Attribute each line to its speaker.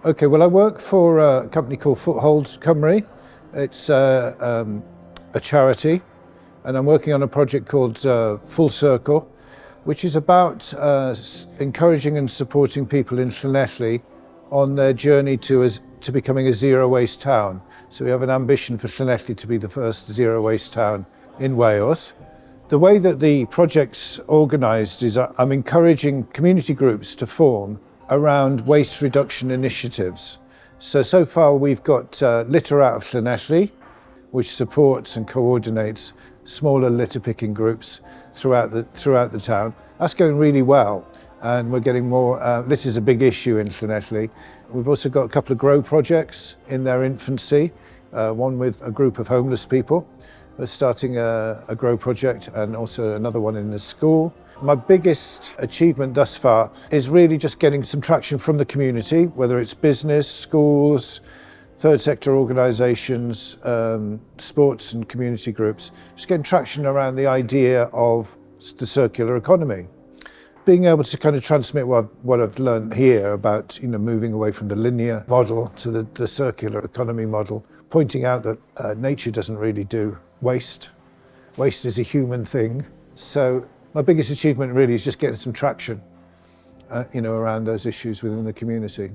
Speaker 1: Okay, well, I work for a company called Foothold, Cymru. It's a charity, and I'm working on a project called Full Circle, which is about encouraging and supporting people in Llanelli on their journey to becoming a zero-waste town. So we have an ambition for Llanelli to be the first zero-waste town in Wales. The way that the project's organised is I'm encouraging community groups to form around waste reduction initiatives. So far we've got Litter Out of Llanelli, which supports and coordinates smaller litter picking groups throughout the town. That's going really well, and we're getting more. Litter's a big issue in Llanelli. We've also got a couple of grow projects in their infancy, one with a group of homeless people. We're starting a grow project, and also another one in the school. My biggest achievement thus far is really just getting some traction from the community, whether it's business, schools, third sector organisations, sports and community groups, just getting traction around the idea of the circular economy. Being able to kind of transmit what I've learned here about moving away from the linear model to the circular economy model, pointing out that nature doesn't really do waste. Waste is a human thing. So my biggest achievement really is just getting some traction around those issues within the community.